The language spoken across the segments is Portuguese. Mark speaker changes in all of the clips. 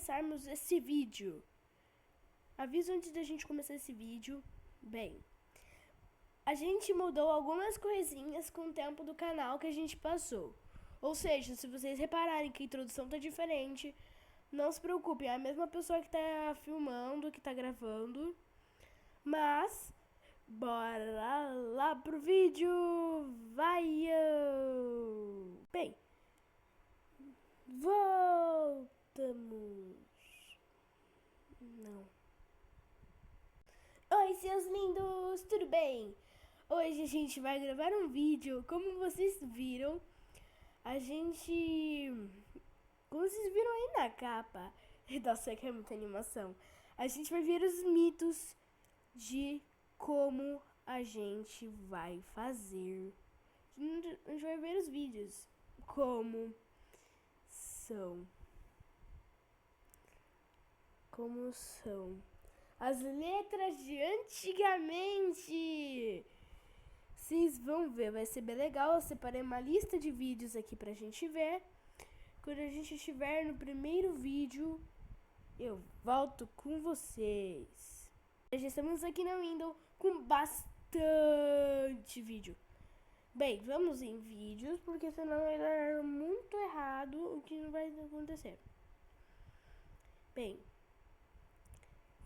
Speaker 1: começarmos esse vídeo. Aviso antes da gente começar esse vídeo. Bem, a gente mudou algumas coisinhas com o tempo do canal que a gente passou. Ou seja, se vocês repararem que a introdução tá diferente, não se preocupem, é a mesma pessoa que tá filmando, que tá gravando. Mas, bora lá pro vídeo! Vai! Bem, voltamos. Não. Oi, seus lindos, tudo bem? Hoje a gente vai gravar um vídeo, como vocês viram, como vocês viram aí na capa, nossa, que é muita animação, a gente vai ver os mitos de como a gente vai fazer, a gente vai ver os vídeos, como são as letras de antigamente. Vocês vão ver, vai ser bem legal. Eu separei uma lista de vídeos aqui pra gente ver. Quando a gente estiver no primeiro vídeo, eu volto com vocês. Já estamos aqui na Windows com bastante vídeo. Bem, vamos em vídeos, porque senão vai dar muito errado o que não vai acontecer. Bem,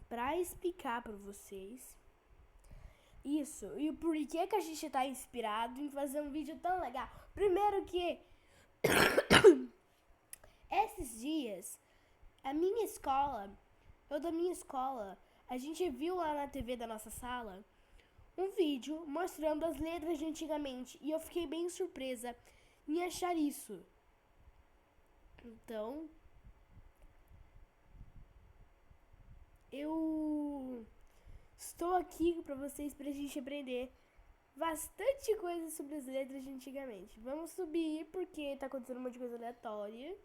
Speaker 1: pra explicar pra vocês isso, e o porquê que a gente tá inspirado em fazer um vídeo tão legal. Primeiro que esses dias, da minha escola, a gente viu lá na TV da nossa sala um vídeo mostrando as letras de antigamente. E eu fiquei bem surpresa em achar isso. Então, eu estou aqui pra vocês, pra gente aprender bastante coisa sobre as letras de antigamente. Vamos subir porque tá acontecendo um monte de coisa aleatória.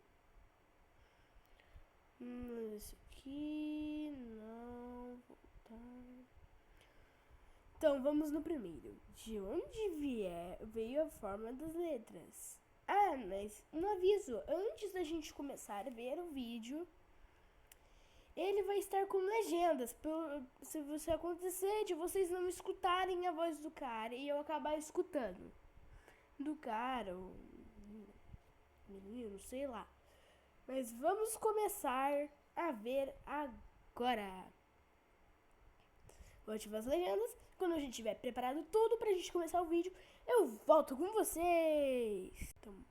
Speaker 1: Isso aqui, não, voltar. Então, vamos no primeiro. De onde veio a forma das letras? Ah, mas um aviso. Antes da gente começar a ver o vídeo, ele vai estar com legendas. Se você acontecer de vocês não escutarem a voz do cara e eu acabar escutando. Do cara, ou menino, sei lá. Mas vamos começar a ver agora. Vou ativar as legendas. Quando a gente tiver preparado tudo pra gente começar o vídeo, eu volto com vocês. Então,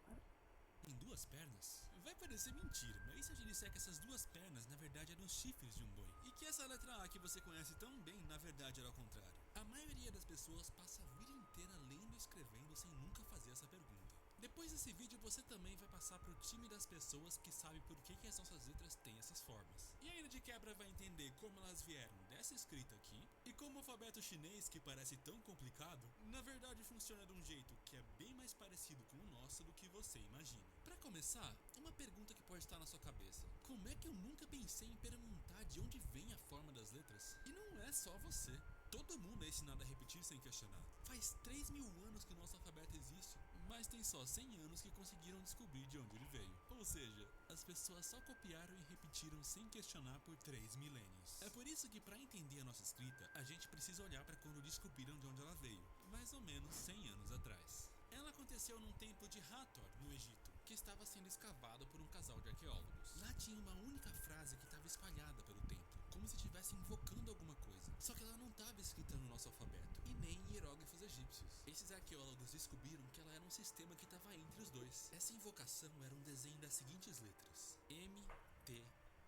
Speaker 2: em duas pernas? Vai parecer mentira, mas e se eu te disser que essas duas pernas na verdade eram os chifres de um boi? E que essa letra A que você conhece tão bem na verdade era ao contrário? A maioria das pessoas passa a vida inteira lendo e escrevendo sem nunca fazer essa pergunta. Depois desse vídeo você também vai passar pro time das pessoas que sabem por que as nossas letras têm essas formas. E ainda de quebra vai entender como elas vieram dessa escrita aqui e como o alfabeto chinês, que parece tão complicado, na verdade funciona de um jeito que é bem mais parecido com o nosso do que você imagina. Pra começar, uma pergunta que pode estar na sua cabeça: como é que eu nunca pensei em perguntar de onde vem a forma das letras? E não é só você. Todo mundo é ensinado a repetir sem questionar. Faz 3.000 anos que o nosso alfabeto existe, mas tem só 100 anos que conseguiram descobrir de onde ele veio. Ou seja, as pessoas só copiaram e repetiram sem questionar por 3 milênios. É por isso que para entender a nossa escrita, a gente precisa olhar para quando descobriram de onde ela veio, mais ou menos 100 anos atrás. Ela aconteceu num templo de Hathor, no Egito, que estava sendo escavado por um casal de arqueólogos. Lá tinha uma única frase que estava espalhada pelo templo, como se estivesse invocando alguma coisa. Só que ela não estava escrita no nosso alfabeto, e nem em hieróglifos egípcios. Esses arqueólogos descobriram que ela era um sistema que estava entre os dois. Essa invocação era um desenho das seguintes letras: M, T,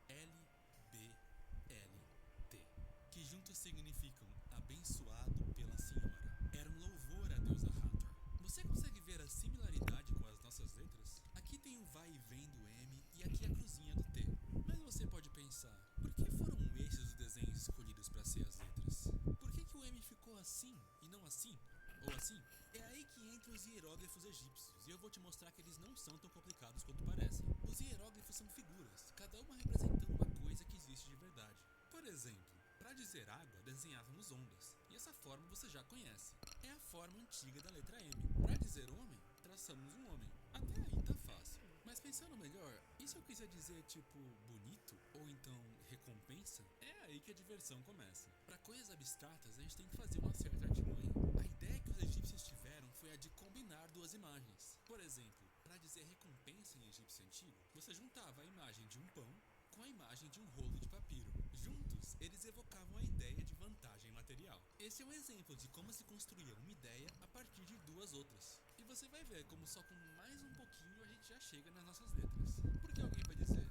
Speaker 2: L, B, L, T, que juntos significam abençoado pela senhora. Era um louvor a deusa Hathor. Você consegue ver a similaridade com as nossas letras? Aqui tem o vai e vem do M e aqui a cruzinha do T. Mas você pode pensar, por que foram esses os desenhos escolhidos para ser as letras? Por que o M ficou assim e não assim? Ou assim? É aí que entram os hieróglifos egípcios, e eu vou te mostrar que eles não são tão complicados quanto parecem. Os hieróglifos são figuras, cada uma representando uma coisa que existe de verdade. Por exemplo, para dizer água, desenhávamos ondas, e essa forma você já conhece. É a forma antiga da letra M. Para dizer homem, traçamos um homem. Até aí tá fácil. Mas pensando melhor, e se eu quiser dizer tipo bonito ou que a diversão começa. Para coisas abstratas, a gente tem que fazer uma certa artimanha. A ideia que os egípcios tiveram foi a de combinar duas imagens. Por exemplo, para dizer recompensa em egípcio antigo, você juntava a imagem de um pão com a imagem de um rolo de papiro. Juntos, eles evocavam a ideia de vantagem material. Esse é um exemplo de como se construía uma ideia a partir de duas outras. E você vai ver como só com mais um pouquinho a gente já chega nas nossas letras. Porque alguém vai dizer,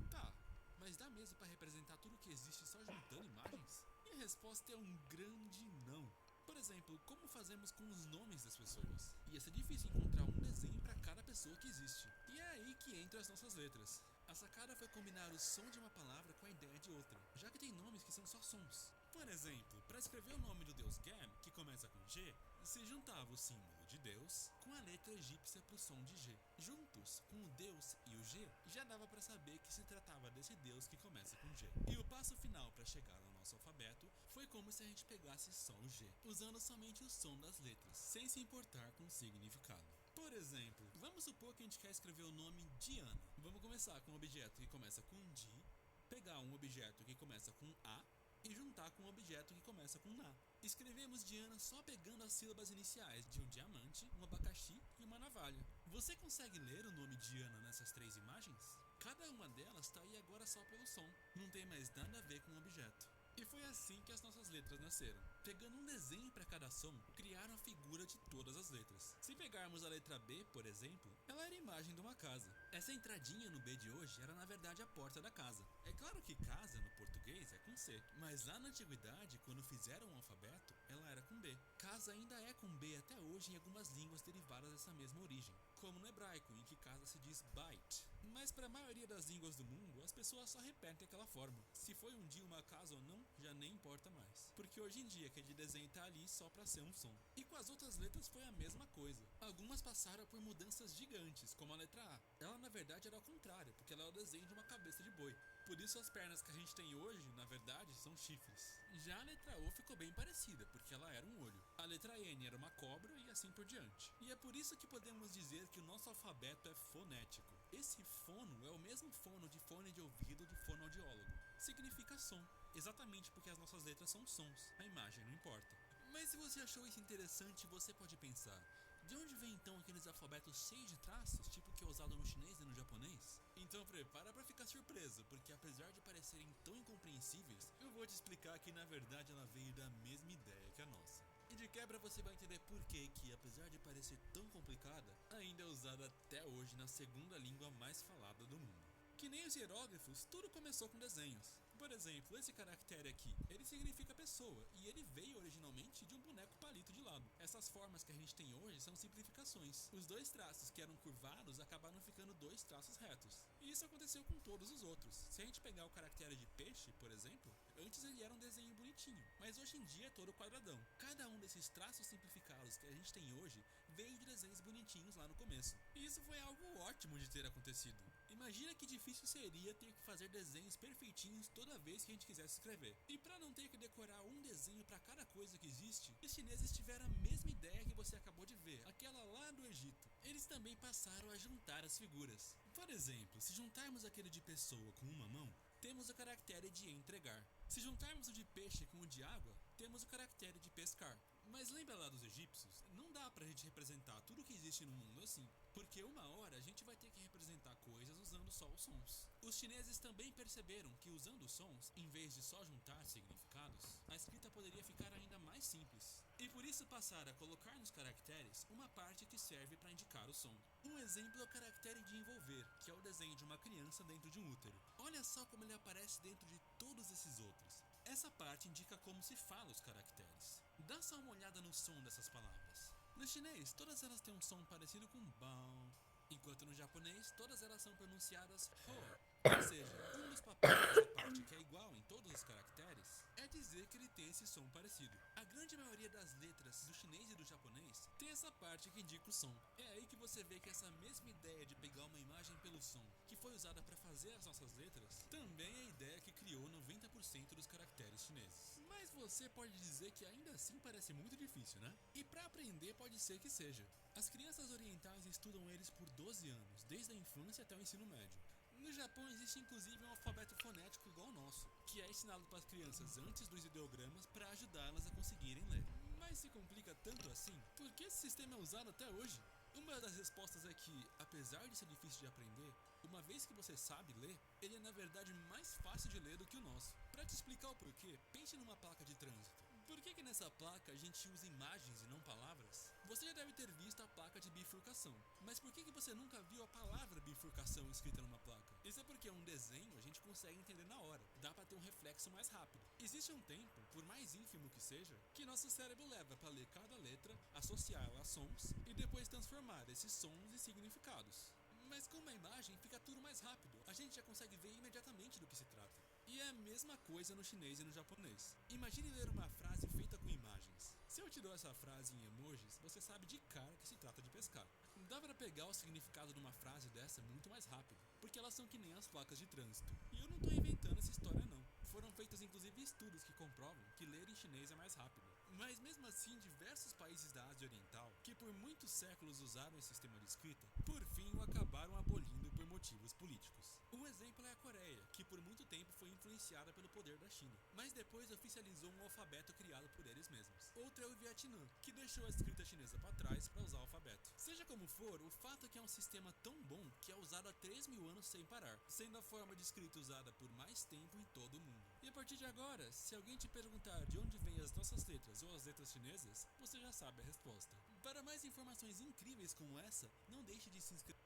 Speaker 2: tá, mas dá mesmo para representar tudo que existe só juntando imagens? E a resposta é um grande não. Por exemplo, como fazemos com os nomes das pessoas? Ia ser difícil encontrar um desenho para cada pessoa que existe. E é aí que entram as nossas letras. A sacada foi combinar o som de uma palavra com a ideia de outra, já que tem nomes que são só sons. Por exemplo, para escrever o nome do deus Gem, que começa com G, se juntava o símbolo de Deus com a letra egípcia para o som de G. Juntos, com o Deus e o G, já dava para saber que se tratava desse Deus que começa com G. E o passo final para chegar ao nosso alfabeto foi como se a gente pegasse só o G, usando somente o som das letras, sem se importar com o significado. Por exemplo, vamos supor que a gente quer escrever o nome Diana. Vamos começar com um objeto que começa com Di, pegar um objeto que começa com A e juntar com um objeto que começa com Na. Escrevemos Diana só pegando as sílabas iniciais de um diamante, um abacaxi e uma navalha. Você consegue ler o nome Diana nessas três imagens? Cada uma delas está aí agora só pelo som, não tem mais nada a ver com o objeto. E foi assim que as nossas letras nasceram. Pegando um desenho para cada som, criaram a figura de todas as letras. Se pegarmos a letra B, por exemplo, ela era a imagem de uma casa. Essa entradinha no B de hoje era na verdade a porta da casa. É claro que casa no português é com C, mas lá na antiguidade, quando fizeram o alfabeto, ela era com B. Casa ainda é com B até hoje em algumas línguas derivadas dessa mesma origem, como no hebraico, em que casa se diz bait. Mas para a maioria das línguas do mundo, as pessoas só repetem aquela forma. Se foi um dia uma casa ou não, já nem importa mais. Porque hoje em dia aquele desenho tá ali só para ser um som. E com as outras letras foi a mesma coisa. Algumas passaram por mudanças gigantes, como a letra A. Ela na verdade era ao contrário, porque ela é o desenho de uma cabeça de boi. Por isso as pernas que a gente tem hoje, na verdade, são chifres. Já a letra O ficou bem parecida, porque ela era um olho. A letra N era uma cobra e assim por diante. E é por isso que podemos dizer que o nosso alfabeto é fonético. Esse fono é o mesmo fono de fone de ouvido de fonoaudiólogo. Significa som, exatamente porque as nossas letras são sons, a imagem não importa. Mas se você achou isso interessante, você pode pensar, de onde vem então aqueles alfabetos cheios de traços, tipo o que é usado no chinês e no japonês? Então prepara pra ficar surpreso, porque apesar de parecerem tão incompreensíveis, eu vou te explicar que na verdade ela veio da mesma ideia que a nossa. E de quebra você vai entender por que, apesar de parecer tão complicada, ainda é usada até hoje na segunda língua mais falada do mundo. Que nem os hieróglifos, tudo começou com desenhos. Por exemplo, esse caractere aqui, ele significa pessoa, e ele veio originalmente de um boneco palito de lado. Essas formas que a gente tem hoje são simplificações. Os dois traços que eram curvados acabaram ficando dois traços retos. E isso aconteceu com todos os outros. Se a gente pegar o caractere de peixe, por exemplo, antes ele era um desenho bonitinho, mas hoje em dia é todo quadradão. Cada um desses traços simplificados que a gente tem hoje veio de desenhos bonitinhos lá no começo. E isso foi algo ótimo de ter acontecido. Imagina que difícil seria ter que fazer desenhos perfeitinhos toda vez que a gente quisesse escrever. E para não ter que decorar um desenho para cada coisa que existe, os chineses tiveram a mesma ideia que você acabou de ver, aquela lá do Egito. Eles também passaram a juntar as figuras. Por exemplo, se juntarmos aquele de pessoa com uma mão, temos o caractere de entregar. Se juntarmos o de peixe com o de água, temos o caractere de pescar. Mas lembra lá dos egípcios? Não dá pra gente representar tudo que existe no mundo assim, porque uma hora a gente vai ter que representar coisas usando só os sons. Os chineses também perceberam que usando os sons, em vez de só juntar significados, a escrita poderia ficar ainda mais simples. E por isso passaram a colocar nos caracteres uma parte que serve para indicar o som. Um exemplo é o caractere de envolver, que é o desenho de uma criança dentro de um útero. Olha só como ele aparece dentro de todos esses outros. Essa parte indica como se fala os caracteres. Dá só uma olhada no som dessas palavras. No chinês, todas elas têm um som parecido com bao, enquanto no japonês, todas elas são pronunciadas ho. Ou seja, um dos papéis dessa parte que é igual em todos os caracteres é dizer que ele tem esse som parecido. A grande maioria das letras do chinês e do japonês tem essa parte que indica o som. É aí que você vê que essa mesma ideia de pegar uma imagem pelo som, que foi usada para fazer as nossas letras, também é a ideia que criou 90% dos caracteres chineses. Mas você pode dizer que ainda assim parece muito difícil, né? E para aprender pode ser que seja. As crianças orientais estudam eles por 12 anos, desde a infância até o ensino médio. No Japão existe inclusive um alfabeto fonético igual ao nosso, que é ensinado para as crianças antes dos ideogramas para ajudá-las a conseguirem ler. Mas se complica tanto assim, por que esse sistema é usado até hoje? Uma das respostas é que, apesar de ser difícil de aprender, uma vez que você sabe ler, ele é na verdade mais fácil de ler do que o nosso. Para te explicar o porquê, pense numa placa de trânsito. Por que nessa placa a gente usa imagens e não palavras? Você já deve ter visto a placa de bifurcação, mas por que você nunca viu a palavra bifurcação escrita numa placa? Isso é porque um desenho a gente consegue entender na hora, dá para ter um reflexo mais rápido. Existe um tempo, por mais ínfimo que seja, que nosso cérebro leva para ler cada letra, associá-la a sons e depois transformar esses sons em significados. Mas com uma imagem fica tudo mais rápido, a gente já consegue ver imediatamente do que se trata. E é a mesma coisa no chinês e no japonês. Imagine ler uma frase feita com imagens. Se eu te dou essa frase em emojis, você sabe de cara que se trata de pescar. Dá pra pegar o significado de uma frase dessa muito mais rápido, porque elas são que nem as placas de trânsito. E eu não tô inventando essa história não. Foram feitos inclusive estudos que comprovam que ler em chinês é mais rápido. Mas mesmo assim, diversos países da Ásia Oriental, que por muitos séculos usaram esse sistema de escrita, por fim o acabaram abolindo por motivos políticos. Um exemplo é a Coreia, que por muito tempo foi influenciada pelo poder da China, mas depois oficializou um alfabeto criado por eles mesmos. Outro é o Vietnã, que deixou a escrita chinesa para trás para usar o alfabeto. Seja como for, o fato é que é um sistema tão bom que é usado há 3.000 anos sem parar, sendo a forma de escrita usada por mais tempo em todo o mundo. E a partir de agora, se alguém te perguntar de onde vêm as nossas letras ou as letras chinesas, você já sabe a resposta. Para mais informações incríveis como essa, não deixe de se inscrever.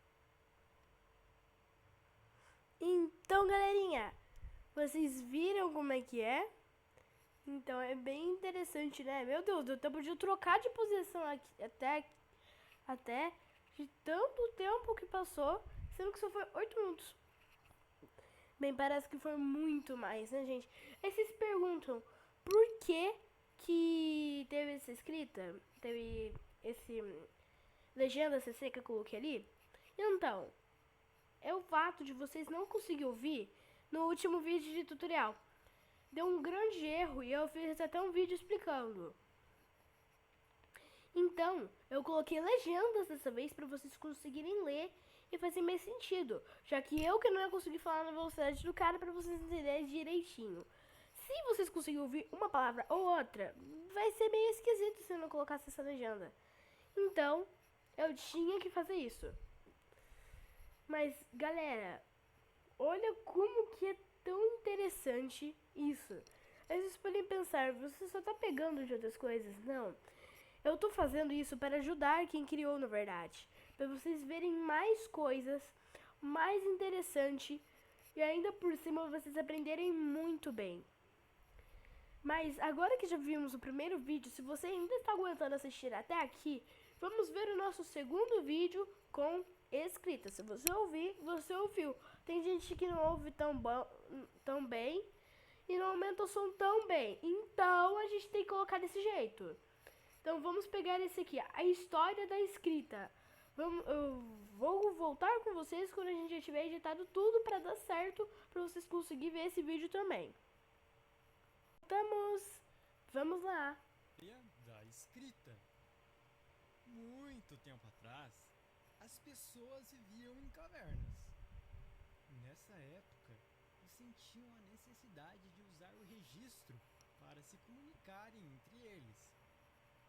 Speaker 1: Então, galerinha, vocês viram como é que é? Então é bem interessante, né? Meu Deus, eu até podia trocar de posição aqui, até de tanto tempo que passou, sendo que só foi 8 minutos. Bem, parece que foi muito mais, né, gente? Aí vocês se perguntam, por que teve essa escrita? Teve esse legenda CC que eu coloquei ali? Então, é o fato de vocês não conseguir ouvir no último vídeo de tutorial. Deu um grande erro e eu fiz até um vídeo explicando. Então, eu coloquei legendas dessa vez para vocês conseguirem ler e fazer mais sentido, já que eu que não ia conseguir falar na velocidade do cara para vocês entenderem direitinho. Se vocês conseguirem ouvir uma palavra ou outra, vai ser meio esquisito se eu não colocasse essa legenda. Então, eu tinha que fazer isso. Mas, galera, olha como que é tão interessante isso. Aí vocês podem pensar, você só tá pegando de outras coisas? Não. Eu tô fazendo isso para ajudar quem criou, na verdade. Para vocês verem mais coisas, mais interessante e ainda por cima vocês aprenderem muito bem. Mas agora que já vimos o primeiro vídeo, se você ainda está aguentando assistir até aqui, vamos ver o nosso segundo vídeo com escrita. Se você ouvir, você ouviu. Tem gente que não ouve tão bem e não aumenta o som tão bem. Então a gente tem que colocar desse jeito. Então vamos pegar esse aqui, a história da escrita. Eu vou voltar com vocês quando a gente já tiver editado tudo para dar certo, para vocês conseguirem ver esse vídeo também. Vamos lá.
Speaker 3: Da escrita. Muito tempo atrás, as pessoas viviam em cavernas. Nessa época, eles sentiam a necessidade de usar o registro para se comunicarem entre eles.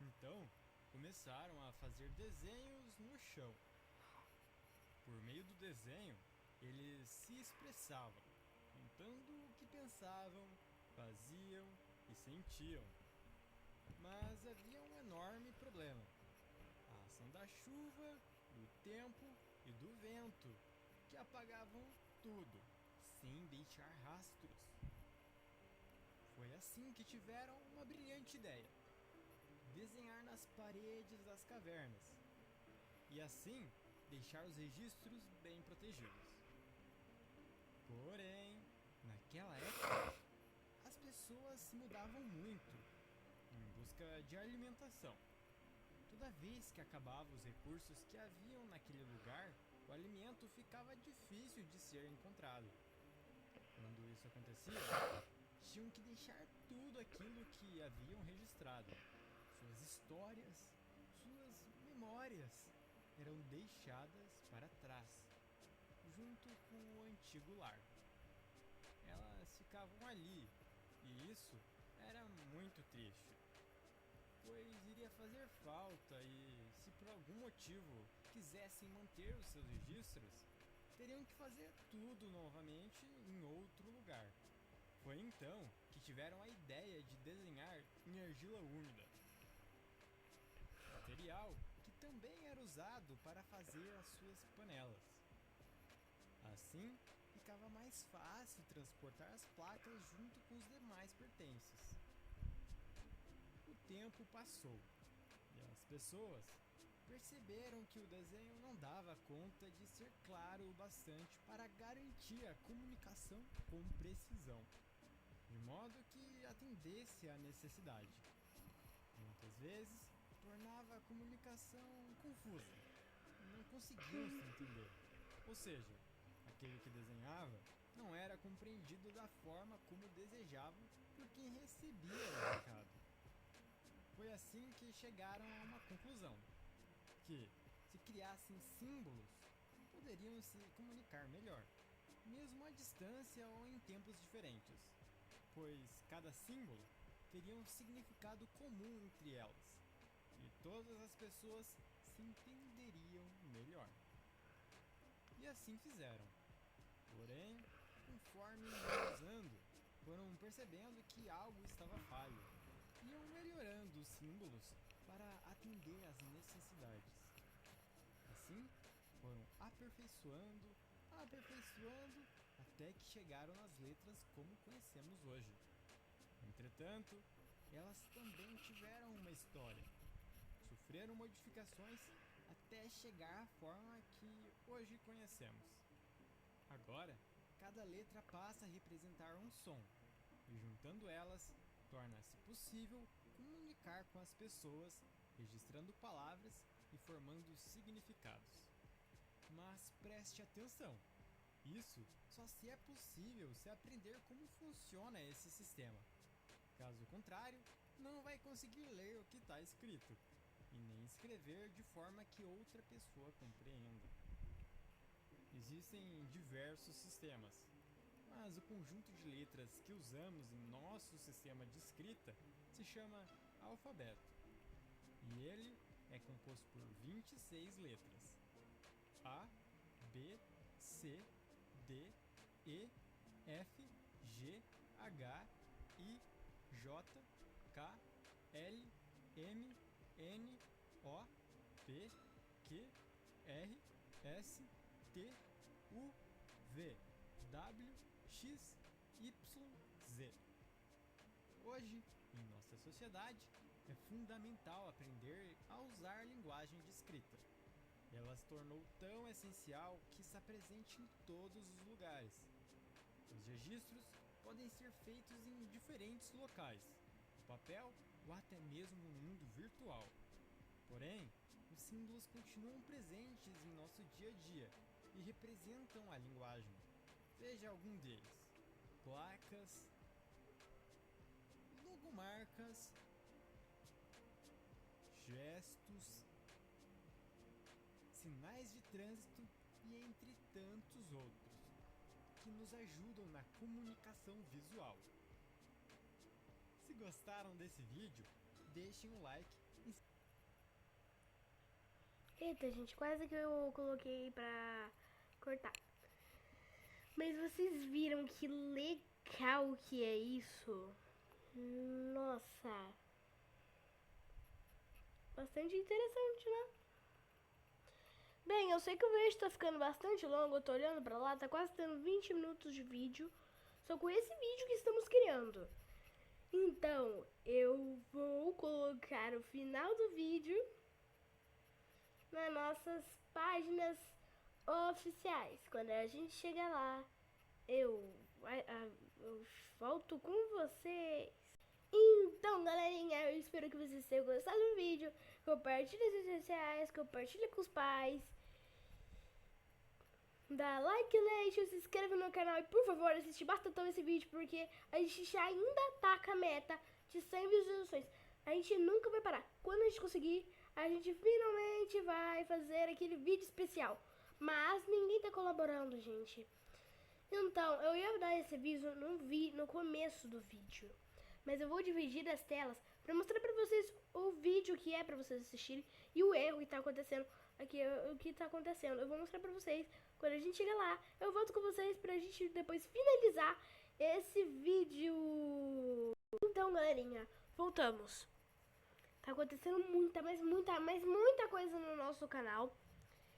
Speaker 3: Então, começaram a fazer desenhos no chão. Por meio do desenho, eles se expressavam, contando o que pensavam, faziam e sentiam. Mas havia um enorme problema: a ação da chuva, do tempo e do vento, que apagavam tudo, sem deixar rastros. Foi assim que tiveram uma brilhante ideia: desenhar nas paredes das cavernas, e assim deixar os registros bem protegidos. Porém, naquela época, as pessoas se mudavam muito, em busca de alimentação. Toda vez que acabavam os recursos que haviam naquele lugar, o alimento ficava difícil de ser encontrado. Quando isso acontecia, tinham que deixar tudo aquilo que haviam registrado. Suas histórias, suas memórias eram deixadas para trás, junto com o antigo lar. Elas ficavam ali, E isso era muito triste, pois iria fazer falta e, se por algum motivo quisessem manter os seus registros, teriam que fazer tudo novamente em outro lugar. Foi então que tiveram a ideia de desenhar em argila úmida, material que também era usado para fazer as suas panelas. Assim, ficava mais fácil transportar as placas junto com os demais pertences. O tempo passou e as pessoas perceberam que o desenho não dava conta de ser claro o bastante para garantir a comunicação com precisão, de modo que atendesse à necessidade. Muitas vezes, tornava a comunicação confusa e não conseguiam se entender. Ou seja, aquele que desenhava não era compreendido da forma como desejava por quem recebia o recado. Foi assim que chegaram a uma conclusão, que, se criassem símbolos, poderiam se comunicar melhor, mesmo à distância ou em tempos diferentes, pois cada símbolo teria um significado comum entre elas, e todas as pessoas se entenderiam melhor. E assim fizeram. Porém, conforme iam usando, foram percebendo que algo estava falho, e iam melhorando os símbolos para atender às necessidades. Assim, foram aperfeiçoando, até que chegaram nas letras como conhecemos hoje. Entretanto, elas também tiveram uma história. Sofreram modificações até chegar à forma que hoje conhecemos. Agora, cada letra passa a representar um som, e juntando elas, torna-se possível comunicar com as pessoas, registrando palavras e formando significados. Mas preste atenção! Isso só se é possível se aprender como funciona esse sistema. Caso contrário, não vai conseguir ler o que está escrito, e nem escrever de forma que outra pessoa compreenda. Existem diversos sistemas, mas o conjunto de letras que usamos em nosso sistema de escrita se chama alfabeto, e ele é composto por 26 letras: A, B, C, D, E, F, G, H, I, J, K, L, M, N, O, P, Q, R, S, T, U, V, W, X, Y, Z. Hoje, em nossa sociedade, é fundamental aprender a usar a linguagem de escrita. Ela se tornou tão essencial que está presente em todos os lugares. Os registros podem ser feitos em diferentes locais, no papel ou até mesmo no mundo virtual. Porém, os símbolos continuam presentes em nosso dia a dia e representam a linguagem. Veja algum deles: placas, logomarcas, gestos, sinais de trânsito e entre tantos outros, que nos ajudam na comunicação visual. Se gostaram desse vídeo, deixem um like e...
Speaker 1: Eita, gente, quase que eu coloquei pra cortar. Mas vocês viram que legal que é isso? Nossa! Bastante interessante, né? Bem, eu sei que o vídeo tá ficando bastante longo, eu tô olhando pra lá, tá quase tendo 20 minutos de vídeo, só com esse vídeo que estamos criando. Então, eu vou colocar o final do vídeo nas nossas páginas oficiais. Quando a gente chegar lá, eu volto com vocês. Então, galerinha, eu espero que vocês tenham gostado do vídeo. Compartilhe nas redes sociais, compartilhe com os pais. Dá like, se inscreve no canal e, por favor, assiste bastante esse vídeo, porque a gente já ainda tá com a meta de 100 visualizações. A gente nunca vai parar. Quando a gente conseguir, a gente finalmente vai fazer aquele vídeo especial. Mas ninguém tá colaborando, gente. Então, eu ia dar esse aviso no começo do vídeo, mas eu vou dividir as telas pra mostrar pra vocês o vídeo que é pra vocês assistirem e o erro que tá acontecendo aqui, o que tá acontecendo. Eu vou mostrar pra vocês quando a gente chegar lá. Eu volto com vocês pra gente depois finalizar esse vídeo. Então, galerinha, voltamos. Tá acontecendo muita coisa no nosso canal.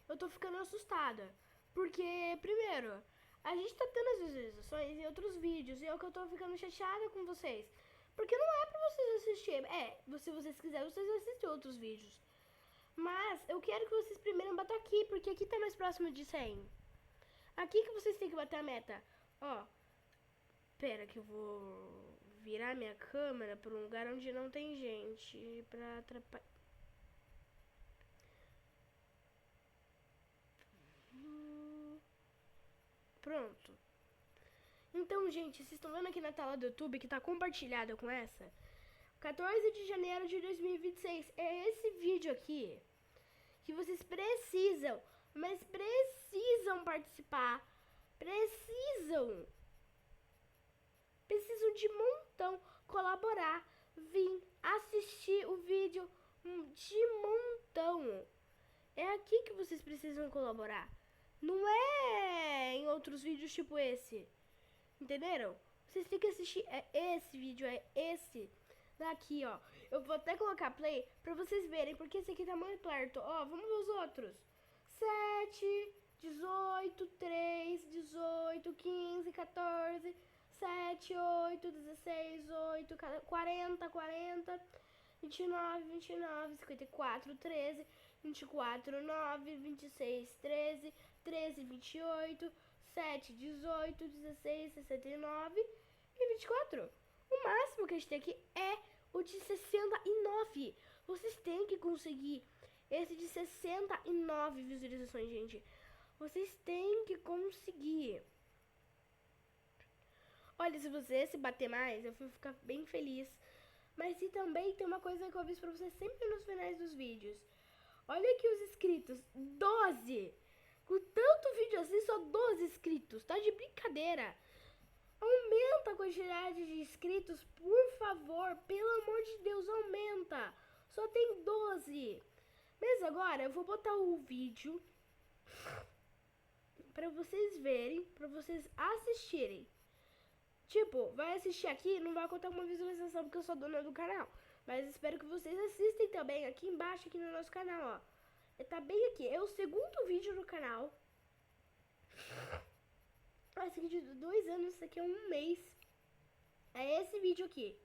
Speaker 1: Eu tô ficando assustada. Porque, primeiro, a gente tá tendo as visualizações em outros vídeos. E é o que eu tô ficando chateada com vocês. Porque não é pra vocês assistirem. Se vocês quiserem, vocês assistem outros vídeos. Mas eu quero que vocês primeiro batam aqui, porque aqui tá mais próximo de 100. Aqui que vocês têm que bater a meta. Ó, pera que eu vou virar minha câmera pra um lugar onde não tem gente. Pra atrapalhar. Pronto. Então, gente, vocês estão vendo aqui na tela do YouTube que tá compartilhada com essa? 14 de janeiro de 2026. É esse vídeo aqui que vocês precisam, mas precisam participar. Precisam de montão colaborar, vir assistir o vídeo de montão. É aqui que vocês precisam colaborar. Não é em outros vídeos tipo esse. Entenderam? Vocês têm que assistir esse vídeo, esse daqui, ó. Eu vou até colocar play pra vocês verem, porque esse aqui tá muito perto. Ó, vamos ver os outros. 7, 18, 3, 18, 15, 14, 7, 8, 16, 8, 40, 40, 29, 29, 54, 13, 24, 9, 26, 13, 13, 28, 7, 18, 16, 69 e 24. O máximo que a gente tem aqui é o de 69. Vocês têm que conseguir esse de 69 visualizações, gente. Vocês têm que conseguir. Olha, se bater mais, eu vou ficar bem feliz. Mas e também tem uma coisa que eu aviso pra vocês sempre nos finais dos vídeos. Olha aqui os inscritos, 12. Com tanto vídeo assim, só 12 inscritos. Tá de brincadeira. Aumenta a quantidade de inscritos, por favor. Pelo amor de Deus, aumenta. Só tem 12. Mas agora eu vou botar o vídeo pra vocês verem, pra vocês assistirem. Tipo, vai assistir aqui, não vai contar uma visualização porque eu sou dona do canal. Mas espero que vocês assistem também aqui embaixo, aqui no nosso canal, ó. Tá bem aqui, é o segundo vídeo no canal. Esse vídeo de 2 anos, isso aqui é 1 mês. É esse vídeo aqui.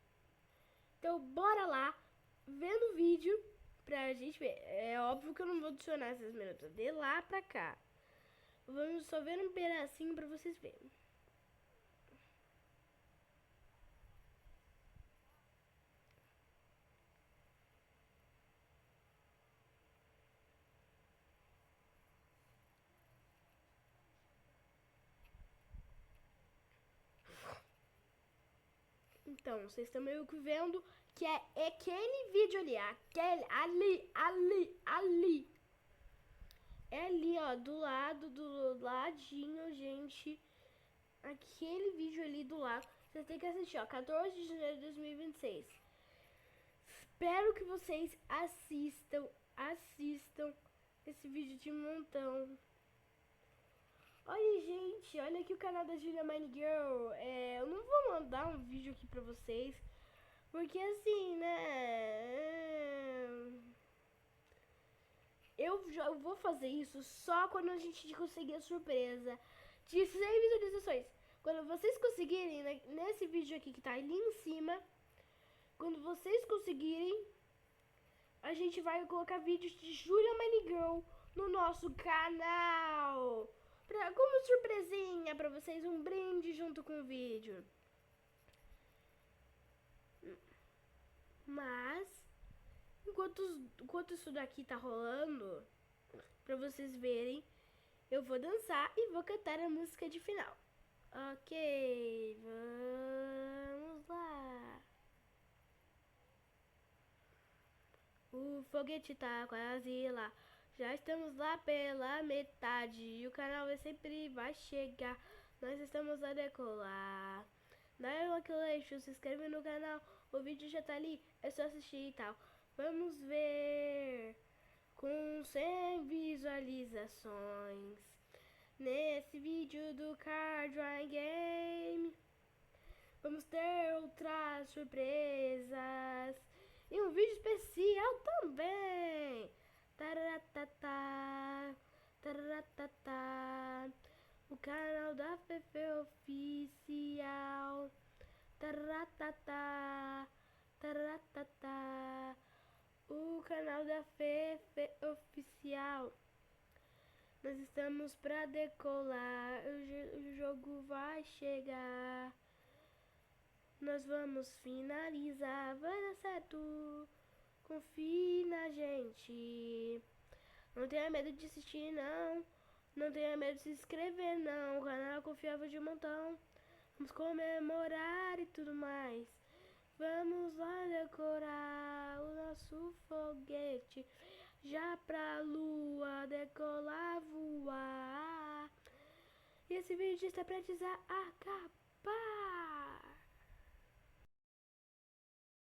Speaker 1: Então bora lá, vendo o vídeo pra gente ver. É óbvio que eu não vou adicionar esses minutos, de lá pra cá. Vamos só ver um pedacinho pra vocês verem. Então, vocês estão meio que vendo que é aquele vídeo ali, ali. É ali, ó, do ladinho, gente. Aquele vídeo ali do lado. Vocês têm que assistir, ó, 14 de janeiro de 2026. Espero que vocês assistam esse vídeo de montão. Olha, gente, olha aqui o canal da Julia Mine Girl. Eu não vou mandar um vídeo aqui pra vocês, porque assim, né? Eu vou fazer isso só quando a gente conseguir a surpresa de 100 visualizações. Quando vocês conseguirem, nesse vídeo aqui que tá ali em cima, quando vocês conseguirem, a gente vai colocar vídeos de Julia Mine Girl no nosso canal. Como surpresinha pra vocês, um brinde junto com o vídeo. Mas, enquanto isso daqui tá rolando, pra vocês verem, eu vou dançar e vou cantar a música de final. Ok, vamos lá. O foguete tá quase lá. Já estamos lá pela metade e o canal sempre vai chegar Nós estamos a decolar. Dá aquele like, se inscreve no canal. O vídeo já tá ali, é só assistir e tal. Vamos ver. Com 100 visualizações. Nesse vídeo do Car Drawing Game. Vamos ter outras surpresas. E um vídeo especial também. Tararatata, tararatata. O canal da Fefe Oficial. Tararatata, tararatata. O canal da Fefe Oficial. Nós estamos pra decolar. O jogo vai chegar. Nós vamos finalizar. Vai dar certo. Confie na gente. Não tenha medo de assistir, não. Não tenha medo de se inscrever, não. O canal é confiável de montão. Vamos comemorar e tudo mais. Vamos lá decorar o nosso foguete. Já pra lua decolar, voar. E esse vídeo está prestes a acabar.